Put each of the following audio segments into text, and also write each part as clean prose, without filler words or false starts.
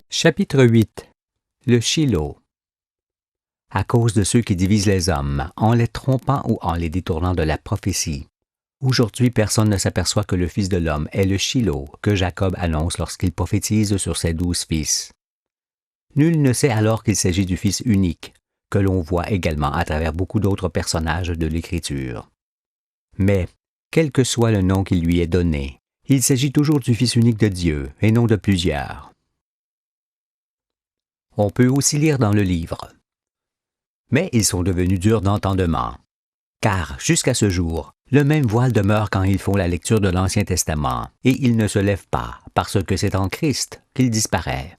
Chapitre 8. Le Shiloh. À cause de ceux qui divisent les hommes, en les trompant ou en les détournant de la prophétie, aujourd'hui personne ne s'aperçoit que le Fils de l'homme est le Shiloh que Jacob annonce lorsqu'il prophétise sur ses 12 fils. Nul ne sait alors qu'il s'agit du Fils unique, que l'on voit également à travers beaucoup d'autres personnages de l'Écriture. Mais, quel que soit le nom qui lui est donné, il s'agit toujours du Fils unique de Dieu et non de plusieurs. On peut aussi lire dans le livre. Mais ils sont devenus durs d'entendement. Car, jusqu'à ce jour, le même voile demeure quand ils font la lecture de l'Ancien Testament, et il ne se lève pas, parce que c'est en Christ qu'il disparaît.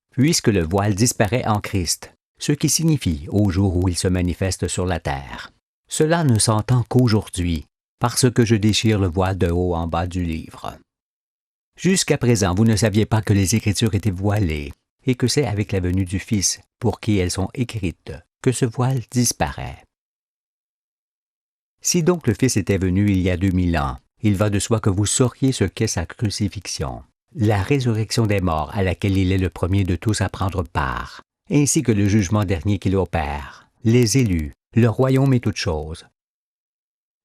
Puisque le voile disparaît en Christ, ce qui signifie au jour où il se manifeste sur la terre, cela ne s'entend qu'aujourd'hui, parce que je déchire le voile de haut en bas du livre. Jusqu'à présent, vous ne saviez pas que les Écritures étaient voilées, et que c'est avec la venue du Fils, pour qui elles sont écrites, que ce voile disparaît. Si donc le Fils était venu il y a 2000 ans, il va de soi que vous sauriez ce qu'est sa crucifixion, la résurrection des morts à laquelle il est le premier de tous à prendre part, ainsi que le jugement dernier qu'il opère, les élus, le royaume et toutes choses.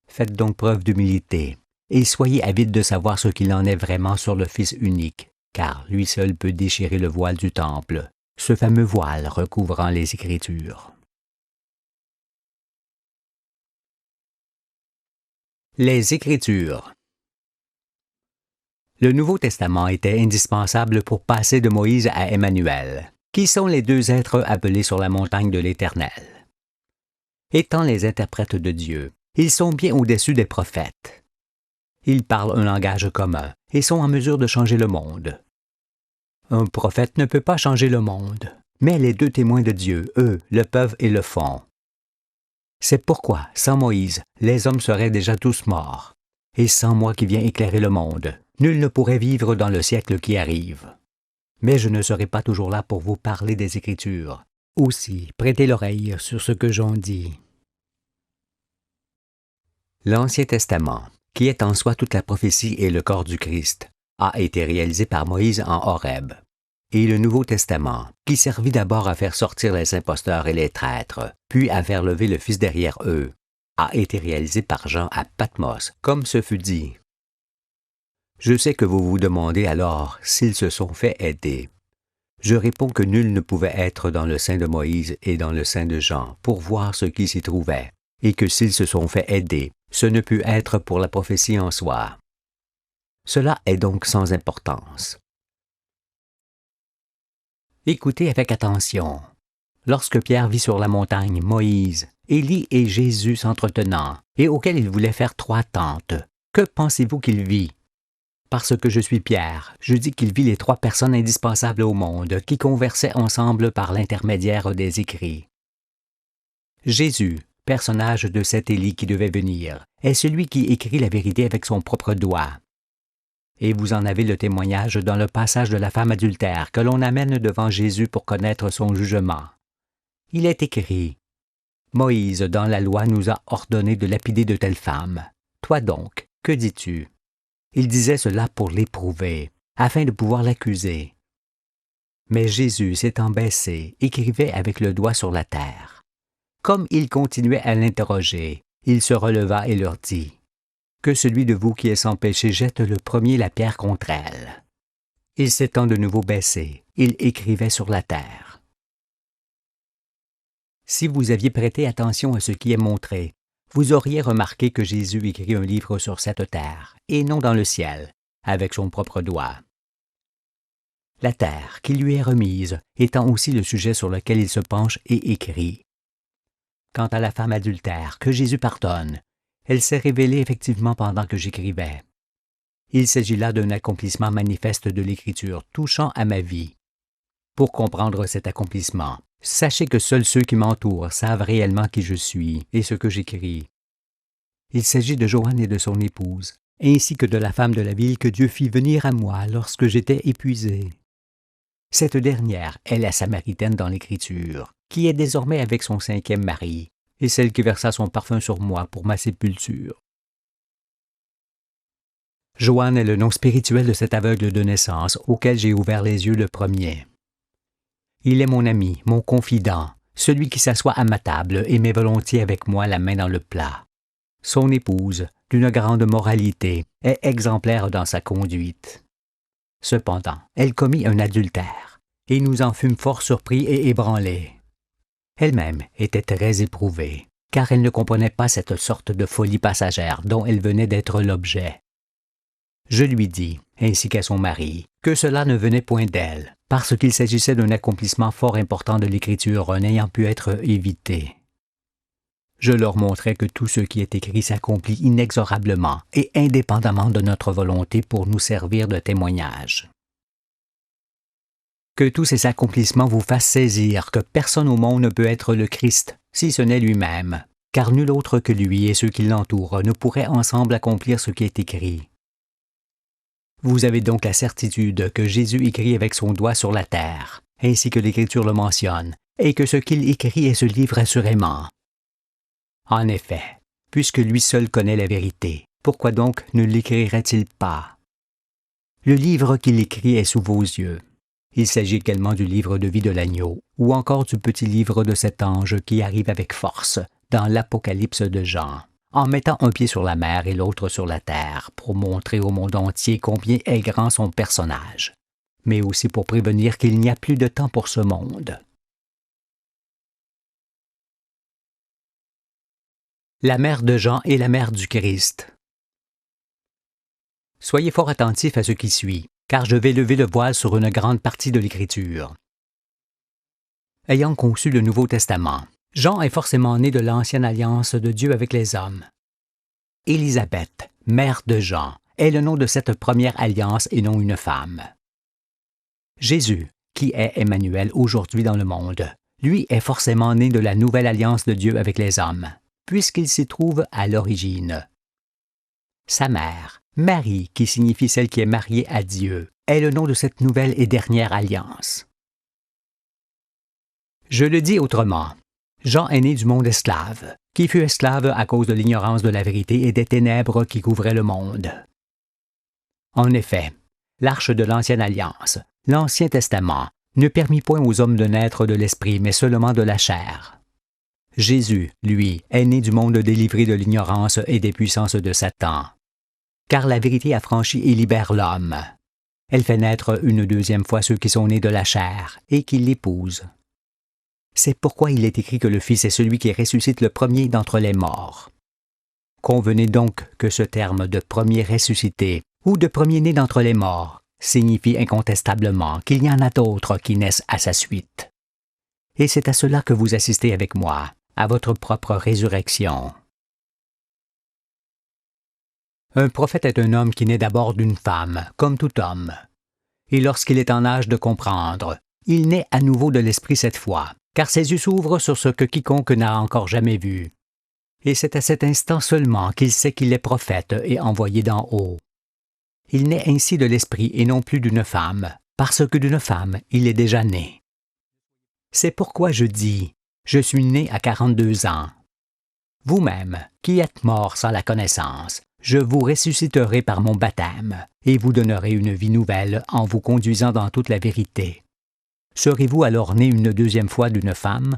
Faites donc preuve d'humilité, et soyez avides de savoir ce qu'il en est vraiment sur le Fils unique, car lui seul peut déchirer le voile du temple, ce fameux voile recouvrant les Écritures. Les Écritures. Le Nouveau Testament était indispensable pour passer de Moïse à Emmanuel, qui sont les deux êtres appelés sur la montagne de l'Éternel. Étant les interprètes de Dieu, ils sont bien au-dessus des prophètes. Ils parlent un langage commun et sont en mesure de changer le monde. Un prophète ne peut pas changer le monde, mais les deux témoins de Dieu, eux, le peuvent et le font. C'est pourquoi, sans Moïse, les hommes seraient déjà tous morts, et sans moi qui viens éclairer le monde, nul ne pourrait vivre dans le siècle qui arrive. Mais je ne serai pas toujours là pour vous parler des Écritures. Aussi, prêtez l'oreille sur ce que j'en dis. L'Ancien Testament, qui est en soi toute la prophétie et le corps du Christ, a été réalisé par Moïse en Horeb. Et le Nouveau Testament, qui servit d'abord à faire sortir les imposteurs et les traîtres, puis à faire lever le Fils derrière eux, a été réalisé par Jean à Patmos, comme ce fut dit. Je sais que vous vous demandez alors s'ils se sont fait aider. Je réponds que nul ne pouvait être dans le sein de Moïse et dans le sein de Jean pour voir ce qui s'y trouvait, et que s'ils se sont fait aider, ce ne put être pour la prophétie en soi. Cela est donc sans importance. Écoutez avec attention. Lorsque Pierre vit sur la montagne Moïse, Élie et Jésus s'entretenant, et auquel il voulait faire 3 tentes, que pensez-vous qu'il vit? Parce que je suis Pierre, je dis qu'il vit les 3 personnes indispensables au monde qui conversaient ensemble par l'intermédiaire des écrits. Jésus, personnage de cet Élie qui devait venir, est celui qui écrit la vérité avec son propre doigt. Et vous en avez le témoignage dans le passage de la femme adultère que l'on amène devant Jésus pour connaître son jugement. Il est écrit « Moïse, dans la loi, nous a ordonné de lapider de telles femmes. Toi donc, que dis-tu? » Il disait cela pour l'éprouver, afin de pouvoir l'accuser. Mais Jésus, s'étant baissé, écrivait avec le doigt sur la terre. Comme il continuait à l'interroger, il se releva et leur dit « Que celui de vous qui est sans péché jette le premier la pierre contre elle. » Il s'étant de nouveau baissé, il écrivait sur la terre. Si vous aviez prêté attention à ce qui est montré, vous auriez remarqué que Jésus écrit un livre sur cette terre, et non dans le ciel, avec son propre doigt. La terre qui lui est remise étant aussi le sujet sur lequel il se penche et écrit. Quant à la femme adultère que Jésus pardonne, elle s'est révélée effectivement pendant que j'écrivais. Il s'agit là d'un accomplissement manifeste de l'Écriture touchant à ma vie. Pour comprendre cet accomplissement, sachez que seuls ceux qui m'entourent savent réellement qui je suis et ce que j'écris. Il s'agit de Joanne et de son épouse, ainsi que de la femme de la ville que Dieu fit venir à moi lorsque j'étais épuisé. Cette dernière est la Samaritaine dans l'Écriture, qui est désormais avec son 5e mari, et celle qui versa son parfum sur moi pour ma sépulture. Joanne est le nom spirituel de cet aveugle de naissance auquel j'ai ouvert les yeux le premier. Il est mon ami, mon confident, celui qui s'assoit à ma table et met volontiers avec moi la main dans le plat. Son épouse, d'une grande moralité, est exemplaire dans sa conduite. Cependant, elle commit un adultère, et nous en fûmes fort surpris et ébranlés. Elle-même était très éprouvée, car elle ne comprenait pas cette sorte de folie passagère dont elle venait d'être l'objet. Je lui dis, ainsi qu'à son mari, que cela ne venait point d'elle, parce qu'il s'agissait d'un accomplissement fort important de l'Écriture n'ayant pu être évité. Je leur montrai que tout ce qui est écrit s'accomplit inexorablement et indépendamment de notre volonté pour nous servir de témoignage. Que tous ces accomplissements vous fassent saisir que personne au monde ne peut être le Christ, si ce n'est lui-même, car nul autre que lui et ceux qui l'entourent ne pourraient ensemble accomplir ce qui est écrit. Vous avez donc la certitude que Jésus écrit avec son doigt sur la terre, ainsi que l'Écriture le mentionne, et que ce qu'il écrit est ce livre assurément. En effet, puisque lui seul connaît la vérité, pourquoi donc ne l'écrirait-il pas? Le livre qu'il écrit est sous vos yeux. Il s'agit également du livre de vie de l'agneau, ou encore du petit livre de cet ange qui arrive avec force dans l'Apocalypse de Jean, en mettant un pied sur la mer et l'autre sur la terre, pour montrer au monde entier combien est grand son personnage, mais aussi pour prévenir qu'il n'y a plus de temps pour ce monde. La mère de Jean et la mère du Christ. Soyez fort attentifs à ce qui suit, car je vais lever le voile sur une grande partie de l'Écriture. Ayant conçu le Nouveau Testament, Jean est forcément né de l'ancienne alliance de Dieu avec les hommes. Élisabeth, mère de Jean, est le nom de cette première alliance et non une femme. Jésus, qui est Emmanuel aujourd'hui dans le monde, lui est forcément né de la nouvelle alliance de Dieu avec les hommes, puisqu'il s'y trouve à l'origine. Sa mère, Marie, qui signifie celle qui est mariée à Dieu, est le nom de cette nouvelle et dernière alliance. Je le dis autrement. Jean est né du monde esclave, qui fut esclave à cause de l'ignorance de la vérité et des ténèbres qui couvraient le monde. En effet, l'arche de l'Ancienne Alliance, l'Ancien Testament, ne permit point aux hommes de naître de l'esprit, mais seulement de la chair. Jésus, lui, est né du monde délivré de l'ignorance et des puissances de Satan. Car la vérité affranchit et libère l'homme. Elle fait naître une deuxième fois ceux qui sont nés de la chair et qui l'épousent. C'est pourquoi il est écrit que le Fils est celui qui ressuscite le premier d'entre les morts. Convenez donc que ce terme de premier ressuscité ou de premier-né d'entre les morts signifie incontestablement qu'il y en a d'autres qui naissent à sa suite. Et c'est à cela que vous assistez avec moi, à votre propre résurrection. Un prophète est un homme qui naît d'abord d'une femme, comme tout homme. Et lorsqu'il est en âge de comprendre, il naît à nouveau de l'esprit cette fois, car ses yeux s'ouvrent sur ce que quiconque n'a encore jamais vu. Et c'est à cet instant seulement qu'il sait qu'il est prophète et envoyé d'en haut. Il naît ainsi de l'esprit et non plus d'une femme, parce que d'une femme il est déjà né. C'est pourquoi je dis, je suis né à 42 ans. Vous-même, qui êtes morts sans la connaissance, je vous ressusciterai par mon baptême, et vous donnerai une vie nouvelle en vous conduisant dans toute la vérité. Serez-vous alors né une deuxième fois d'une femme?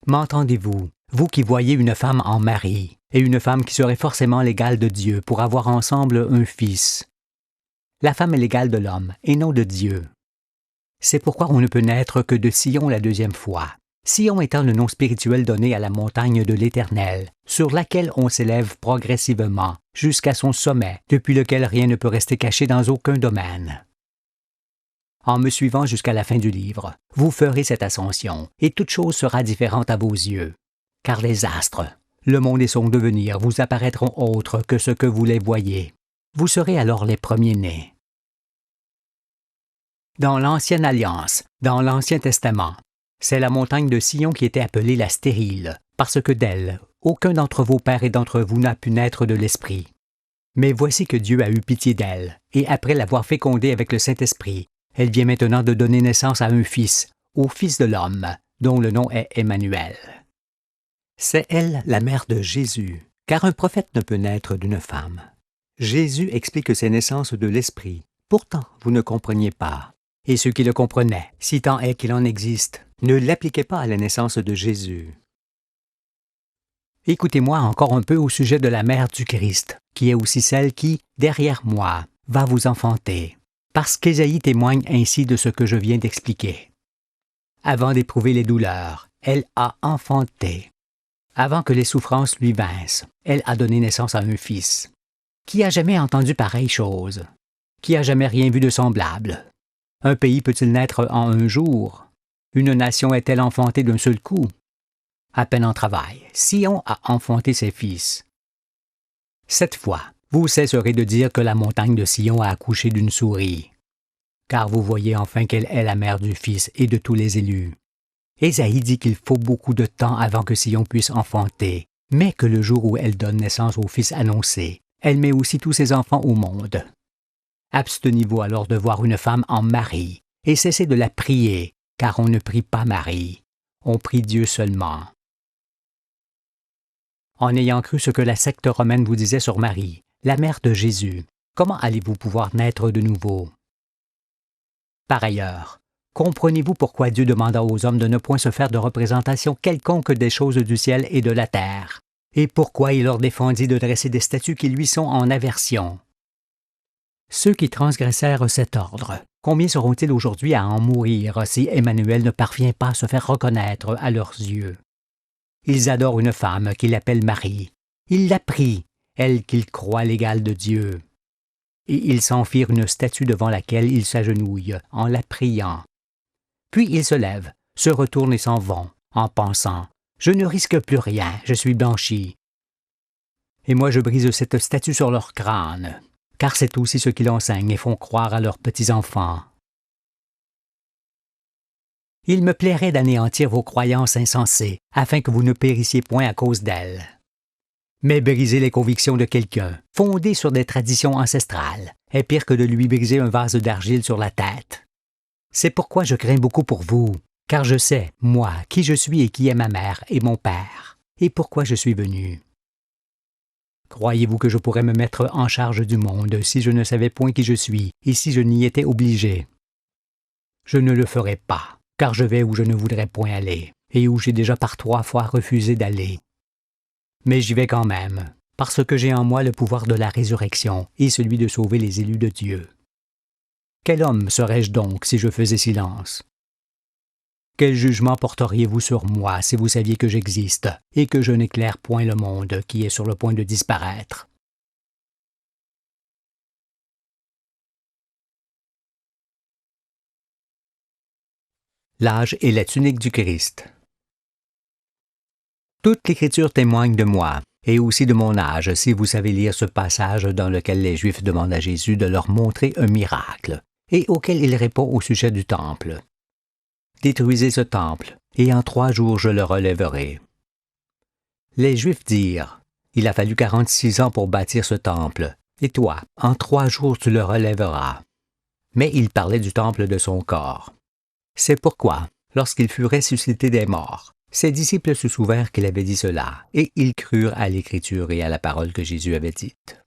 M'entendez-vous, vous qui voyez une femme en mari, et une femme qui serait forcément l'égale de Dieu pour avoir ensemble un fils? La femme est l'égale de l'homme, et non de Dieu. C'est pourquoi on ne peut naître que de Sion la deuxième fois. Sion étant le nom spirituel donné à la montagne de l'Éternel, sur laquelle on s'élève progressivement, jusqu'à son sommet, depuis lequel rien ne peut rester caché dans aucun domaine. En me suivant jusqu'à la fin du livre, vous ferez cette ascension, et toute chose sera différente à vos yeux. Car les astres, le monde et son devenir vous apparaîtront autres que ce que vous les voyez. Vous serez alors les premiers-nés. Dans l'Ancienne Alliance, dans l'Ancien Testament, c'est la montagne de Sion qui était appelée la stérile, parce que d'elle, aucun d'entre vos pères et d'entre vous n'a pu naître de l'Esprit. Mais voici que Dieu a eu pitié d'elle, et après l'avoir fécondée avec le Saint-Esprit, elle vient maintenant de donner naissance à un fils, au Fils de l'homme, dont le nom est Emmanuel. C'est elle la mère de Jésus, car un prophète ne peut naître d'une femme, Jésus explique que c'est naissance de l'Esprit. Pourtant, vous ne compreniez pas. Et ceux qui le comprenaient, si tant est qu'il en existe, ne l'appliquaient pas à la naissance de Jésus. Écoutez-moi encore un peu au sujet de la mère du Christ, qui est aussi celle qui, derrière moi, va vous enfanter, parce qu'Ésaïe témoigne ainsi de ce que je viens d'expliquer. Avant d'éprouver les douleurs, elle a enfanté. Avant que les souffrances lui vinssent, elle a donné naissance à un fils. Qui a jamais entendu pareille chose? Qui a jamais rien vu de semblable? Un pays peut-il naître en un jour? Une nation est-elle enfantée d'un seul coup? À peine en travail, Sion a enfanté ses fils. Cette fois, vous cesserez de dire que la montagne de Sion a accouché d'une souris, car vous voyez enfin qu'elle est la mère du Fils et de tous les élus. Ésaïe dit qu'il faut beaucoup de temps avant que Sion puisse enfanter, mais que le jour où elle donne naissance au Fils annoncé, elle met aussi tous ses enfants au monde. Abstenez-vous alors de voir une femme en mari, et cessez de la prier, car on ne prie pas Marie, on prie Dieu seulement. En ayant cru ce que la secte romaine vous disait sur Marie, la mère de Jésus, comment allez-vous pouvoir naître de nouveau? Par ailleurs, comprenez-vous pourquoi Dieu demanda aux hommes de ne point se faire de représentation quelconque des choses du ciel et de la terre, et pourquoi il leur défendit de dresser des statues qui lui sont en aversion? Ceux qui transgressèrent cet ordre, combien seront-ils aujourd'hui à en mourir si Emmanuel ne parvient pas à se faire reconnaître à leurs yeux? Ils adorent une femme qu'ils appellent Marie. Ils la prient, elle qu'ils croient l'égale de Dieu. Et ils s'en firent une statue devant laquelle ils s'agenouillent, en la priant. Puis ils se lèvent, se retournent et s'en vont, en pensant « Je ne risque plus rien, je suis blanchi. » Et moi je brise cette statue sur leur crâne, car c'est aussi ce qu'ils enseignent et font croire à leurs petits-enfants. Il me plairait d'anéantir vos croyances insensées, afin que vous ne périssiez point à cause d'elles. Mais briser les convictions de quelqu'un, fondées sur des traditions ancestrales, est pire que de lui briser un vase d'argile sur la tête. C'est pourquoi je crains beaucoup pour vous, car je sais, moi, qui je suis et qui est ma mère et mon père, et pourquoi je suis venu. Croyez-vous que je pourrais me mettre en charge du monde si je ne savais point qui je suis et si je n'y étais obligé? Je ne le ferai pas, car je vais où je ne voudrais point aller, et où j'ai déjà par 3 fois refusé d'aller. Mais j'y vais quand même, parce que j'ai en moi le pouvoir de la résurrection et celui de sauver les élus de Dieu. Quel homme serais-je donc si je faisais silence? Quel jugement porteriez-vous sur moi si vous saviez que j'existe et que je n'éclaire point le monde qui est sur le point de disparaître? L'âge et la tunique du Christ. Toute l'Écriture témoigne de moi, et aussi de mon âge, si vous savez lire ce passage dans lequel les Juifs demandent à Jésus de leur montrer un miracle, et auquel il répond au sujet du temple. Détruisez ce temple, et en 3 jours je le relèverai. Les Juifs dirent, il a fallu 46 ans pour bâtir ce temple, et toi, en 3 jours tu le relèveras. Mais il parlait du temple de son corps. C'est pourquoi, lorsqu'il fut ressuscité des morts, ses disciples se souvinrent qu'il avait dit cela, et ils crurent à l'Écriture et à la parole que Jésus avait dite.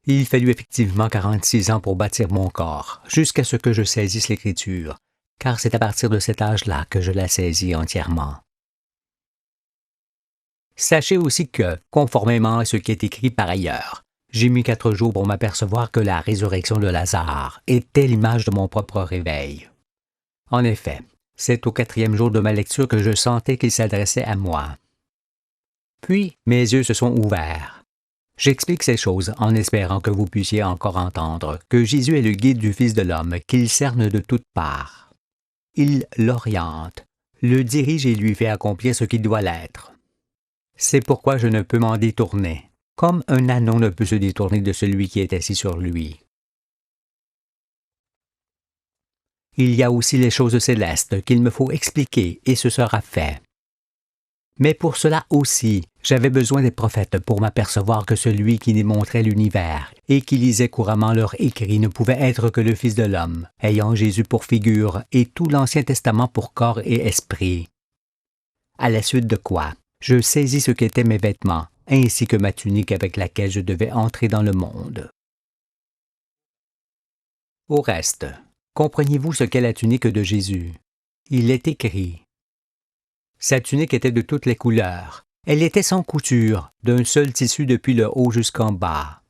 Il fallut effectivement 46 ans pour bâtir mon corps, jusqu'à ce que je saisisse l'Écriture, car c'est à partir de cet âge-là que je la saisis entièrement. Sachez aussi que, conformément à ce qui est écrit par ailleurs, j'ai mis 4 jours pour m'apercevoir que la résurrection de Lazare était l'image de mon propre réveil. En effet, c'est au 4e jour de ma lecture que je sentais qu'il s'adressait à moi. Puis, mes yeux se sont ouverts. J'explique ces choses en espérant que vous puissiez encore entendre que Jésus est le guide du Fils de l'homme, qu'il cerne de toutes parts. Il l'oriente, le dirige et lui fait accomplir ce qu'il doit l'être. C'est pourquoi je ne peux m'en détourner, comme un ânon ne peut se détourner de celui qui est assis sur lui. Il y a aussi les choses célestes qu'il me faut expliquer, et ce sera fait. Mais pour cela aussi, j'avais besoin des prophètes pour m'apercevoir que celui qui démontrait l'univers et qui lisait couramment leurs écrits ne pouvait être que le Fils de l'homme, ayant Jésus pour figure et tout l'Ancien Testament pour corps et esprit. À la suite de quoi, je saisis ce qu'étaient mes vêtements, ainsi que ma tunique avec laquelle je devais entrer dans le monde. Au reste, comprenez-vous ce qu'est la tunique de Jésus? Il est écrit. Sa tunique était de toutes les couleurs. Elle était sans couture, d'un seul tissu depuis le haut jusqu'en bas.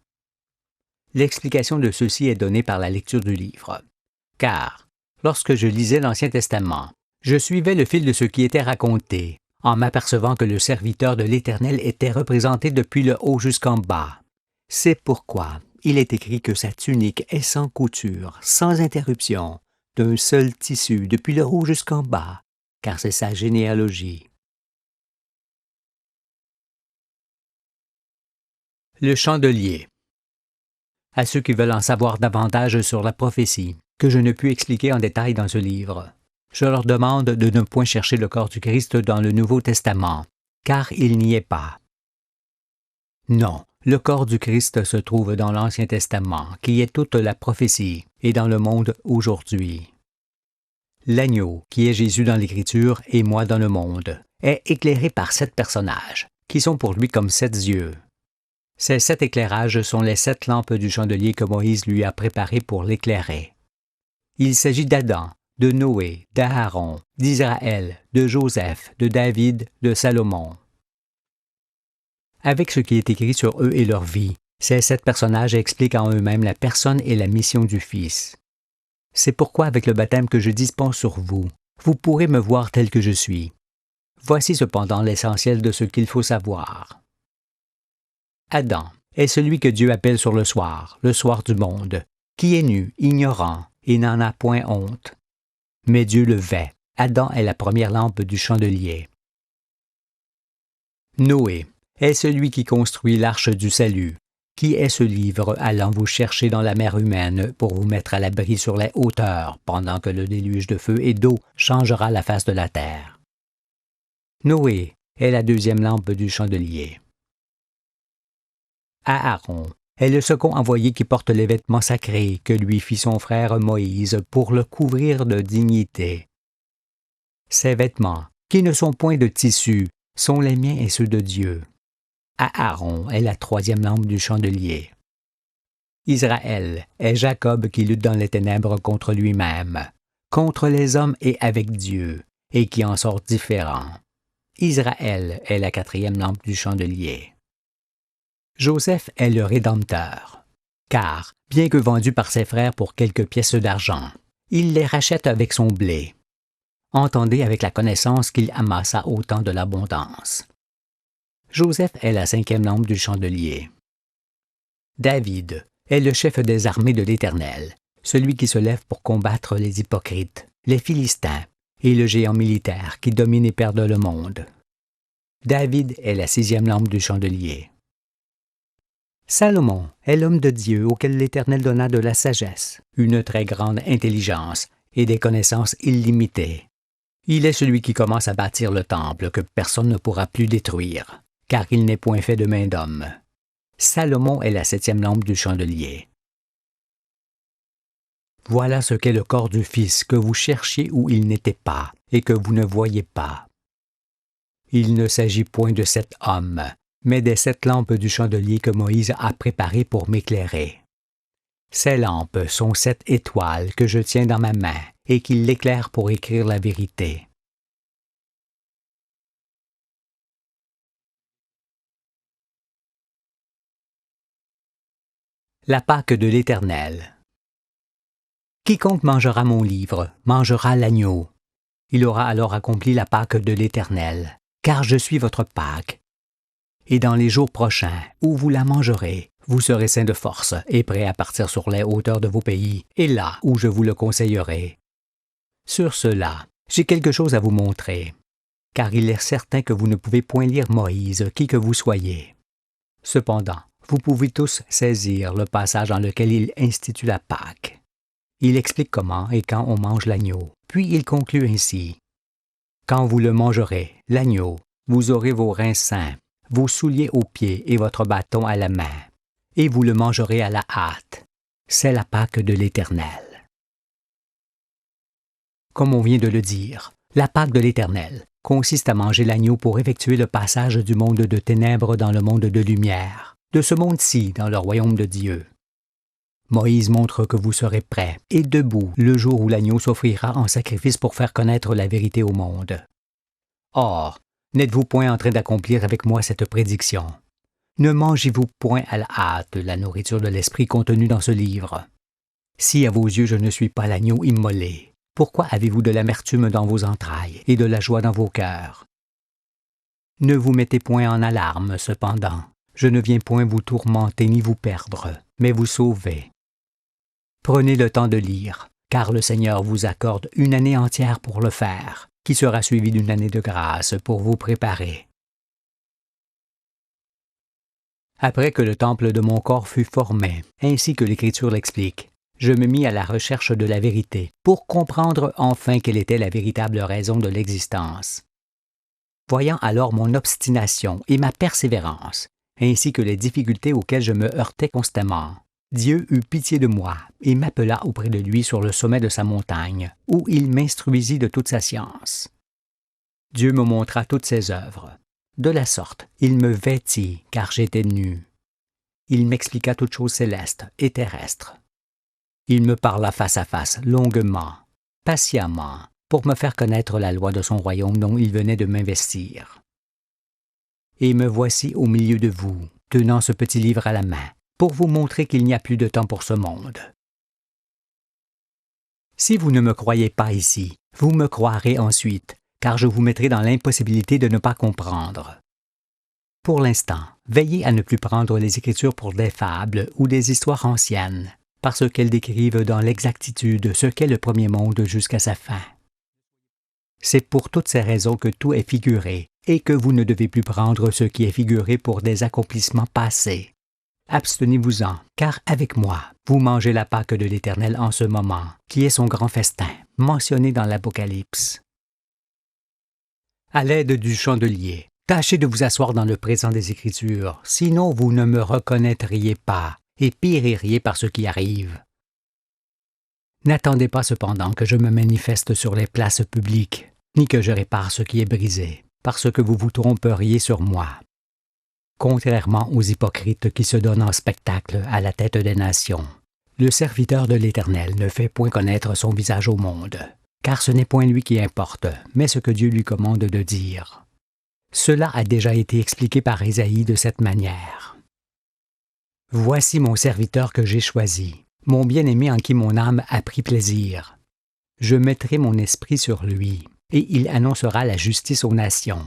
L'explication de ceci est donnée par la lecture du livre. Car, lorsque je lisais l'Ancien Testament, je suivais le fil de ce qui était raconté, en m'apercevant que le serviteur de l'Éternel était représenté depuis le haut jusqu'en bas. C'est pourquoi il est écrit que sa tunique est sans couture, sans interruption, d'un seul tissu depuis le haut jusqu'en bas, car c'est sa généalogie. Le chandelier. À ceux qui veulent en savoir davantage sur la prophétie, que je ne puis expliquer en détail dans ce livre, je leur demande de ne point chercher le corps du Christ dans le Nouveau Testament, car il n'y est pas. Non, le corps du Christ se trouve dans l'Ancien Testament, qui est toute la prophétie, et dans le monde aujourd'hui. L'agneau, qui est Jésus dans l'Écriture et moi dans le monde, est éclairé par 7 personnages, qui sont pour lui comme 7 yeux. Ces 7 éclairages sont les 7 lampes du chandelier que Moïse lui a préparées pour l'éclairer. Il s'agit d'Adam, de Noé, d'Aaron, d'Israël, de Joseph, de David, de Salomon. Avec ce qui est écrit sur eux et leur vie, ces 7 personnages expliquent en eux-mêmes la personne et la mission du Fils. C'est pourquoi avec le baptême que je dispense sur vous, vous pourrez me voir tel que je suis. Voici cependant l'essentiel de ce qu'il faut savoir. Adam est celui que Dieu appelle sur le soir du monde, qui est nu, ignorant, et n'en a point honte. Mais Dieu le vêt. Adam est la première lampe du chandelier. Noé est celui qui construit l'arche du salut, qui est ce livre allant vous chercher dans la mer humaine pour vous mettre à l'abri sur les hauteurs, pendant que le déluge de feu et d'eau changera la face de la terre. Noé est la deuxième lampe du chandelier. Aaron est le second envoyé qui porte les vêtements sacrés que lui fit son frère Moïse pour le couvrir de dignité. Ces vêtements, qui ne sont point de tissu, sont les miens et ceux de Dieu. Aaron est la troisième lampe du chandelier. Israël est Jacob qui lutte dans les ténèbres contre lui-même, contre les hommes et avec Dieu, et qui en sort différent. Israël est la quatrième lampe du chandelier. Joseph est le Rédempteur, car, bien que vendu par ses frères pour quelques pièces d'argent, il les rachète avec son blé. Entendez avec la connaissance qu'il amassa au temps de l'abondance. Joseph est la cinquième lampe du chandelier. David est le chef des armées de l'Éternel, celui qui se lève pour combattre les hypocrites, les Philistins et le géant militaire qui domine et perd le monde. David est la sixième lampe du chandelier. Salomon est l'homme de Dieu auquel l'Éternel donna de la sagesse, une très grande intelligence et des connaissances illimitées. Il est celui qui commence à bâtir le temple que personne ne pourra plus détruire, car il n'est point fait de main d'homme. Salomon est la septième lampe du chandelier. Voilà ce qu'est le corps du Fils que vous cherchiez où il n'était pas et que vous ne voyez pas. Il ne s'agit point de 7 hommes, mais des 7 lampes du chandelier que Moïse a préparées pour m'éclairer. Ces lampes sont 7 étoiles que je tiens dans ma main et qui l'éclairent pour écrire la vérité. La Pâque de l'Éternel. Quiconque mangera mon livre mangera l'agneau. Il aura alors accompli la Pâque de l'Éternel, car je suis votre Pâque. Et dans les jours prochains, où vous la mangerez, vous serez sains de force et prêts à partir sur les hauteurs de vos pays, et là où je vous le conseillerai. Sur cela, j'ai quelque chose à vous montrer, car il est certain que vous ne pouvez point lire Moïse, qui que vous soyez. Cependant, vous pouvez tous saisir le passage dans lequel il institue la Pâque. Il explique comment et quand on mange l'agneau, puis il conclut ainsi. Quand vous le mangerez, l'agneau, vous aurez vos reins sains, vos souliers aux pieds et votre bâton à la main, et vous le mangerez à la hâte. C'est la Pâque de l'Éternel. Comme on vient de le dire, la Pâque de l'Éternel, consiste à manger l'agneau pour effectuer le passage du monde de ténèbres dans le monde de lumière, de ce monde-ci dans le royaume de Dieu. Moïse montre que vous serez prêts et debout le jour où l'agneau s'offrira en sacrifice pour faire connaître la vérité au monde. Or, n'êtes-vous point en train d'accomplir avec moi cette prédiction? Ne mangez-vous point à la hâte la nourriture de l'esprit contenue dans ce livre? Si à vos yeux je ne suis pas l'agneau immolé, pourquoi avez-vous de l'amertume dans vos entrailles et de la joie dans vos cœurs? Ne vous mettez point en alarme, cependant. Je ne viens point vous tourmenter ni vous perdre, mais vous sauver. Prenez le temps de lire, car le Seigneur vous accorde une année entière pour le faire, qui sera suivie d'une année de grâce pour vous préparer. Après que le temple de mon corps fut formé, ainsi que l'Écriture l'explique, je me mis à la recherche de la vérité, pour comprendre enfin quelle était la véritable raison de l'existence. Voyant alors mon obstination et ma persévérance, ainsi que les difficultés auxquelles je me heurtais constamment, Dieu eut pitié de moi et m'appela auprès de lui sur le sommet de sa montagne, où il m'instruisit de toute sa science. Dieu me montra toutes ses œuvres. De la sorte, il me vêtit, car j'étais nu. Il m'expliqua toutes choses célestes et terrestres. Il me parla face à face, longuement, patiemment, pour me faire connaître la loi de son royaume dont il venait de m'investir. Et me voici au milieu de vous, tenant ce petit livre à la main, pour vous montrer qu'il n'y a plus de temps pour ce monde. Si vous ne me croyez pas ici, vous me croirez ensuite, car je vous mettrai dans l'impossibilité de ne pas comprendre. Pour l'instant, veillez à ne plus prendre les Écritures pour des fables ou des histoires anciennes, parce qu'elles décrivent dans l'exactitude ce qu'est le premier monde jusqu'à sa fin. C'est pour toutes ces raisons que tout est figuré, et que vous ne devez plus prendre ce qui est figuré pour des accomplissements passés. Abstenez-vous-en, car avec moi, vous mangez la Pâque de l'Éternel en ce moment, qui est son grand festin, mentionné dans l'Apocalypse. À l'aide du chandelier, tâchez de vous asseoir dans le présent des Écritures, sinon vous ne me reconnaîtriez pas et péririez par ce qui arrive. N'attendez pas cependant que je me manifeste sur les places publiques, ni que je répare ce qui est brisé, parce que vous vous tromperiez sur moi. Contrairement aux hypocrites qui se donnent en spectacle à la tête des nations, le serviteur de l'Éternel ne fait point connaître son visage au monde, car ce n'est point lui qui importe, mais ce que Dieu lui commande de dire. Cela a déjà été expliqué par Ésaïe de cette manière. « Voici mon serviteur que j'ai choisi, mon bien-aimé en qui mon âme a pris plaisir. Je mettrai mon esprit sur lui, et il annoncera la justice aux nations.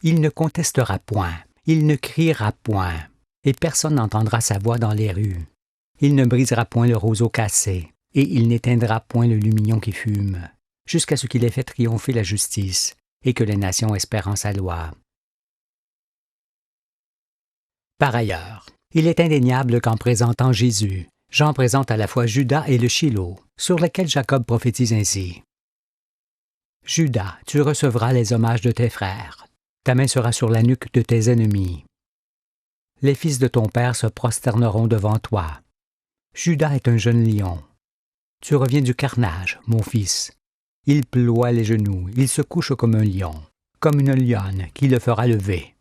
Il ne contestera point, il ne criera point, et personne n'entendra sa voix dans les rues. Il ne brisera point le roseau cassé, et il n'éteindra point le lumignon qui fume, jusqu'à ce qu'il ait fait triompher la justice, et que les nations espèrent en sa loi. Par ailleurs, il est indéniable qu'en présentant Jésus, Jean présente à la fois Judas et le Shilo, sur lesquels Jacob prophétise ainsi. « Judas, tu recevras les hommages de tes frères. Ta main sera sur la nuque de tes ennemis. Les fils de ton père se prosterneront devant toi. Judas est un jeune lion. Tu reviens du carnage, mon fils. Il ploie les genoux, il se couche comme un lion, comme une lionne qui le fera lever.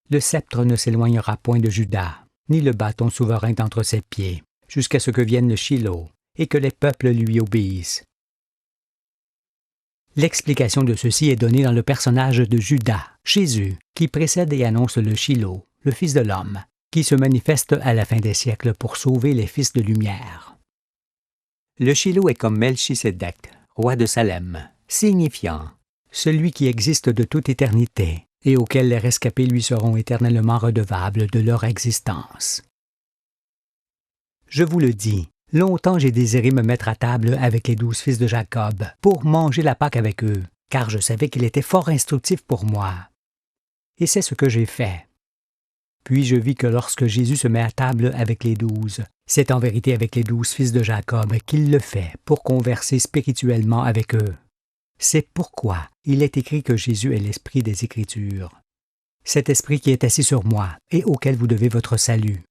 Le sceptre ne s'éloignera point de Judas, ni le bâton souverain d'entre ses pieds, jusqu'à ce que vienne le Shilo, et que les peuples lui obéissent. » L'explication de ceci est donnée dans le personnage de Judas, Jésus, qui précède et annonce le Shilo, le Fils de l'homme, qui se manifeste à la fin des siècles pour sauver les fils de lumière. Le Shilo est comme Melchisédek, roi de Salem, signifiant « celui qui existe de toute éternité » et auquel les rescapés lui seront éternellement redevables de leur existence. Je vous le dis, longtemps j'ai désiré me mettre à table avec les 12 fils de Jacob pour manger la Pâque avec eux, car je savais qu'il était fort instructif pour moi. Et c'est ce que j'ai fait. Puis je vis que lorsque Jésus se met à table avec les 12, c'est en vérité avec les 12 fils de Jacob qu'il le fait pour converser spirituellement avec eux. C'est pourquoi il est écrit que Jésus est l'Esprit des Écritures. Cet Esprit qui est assis sur moi et auquel vous devez votre salut,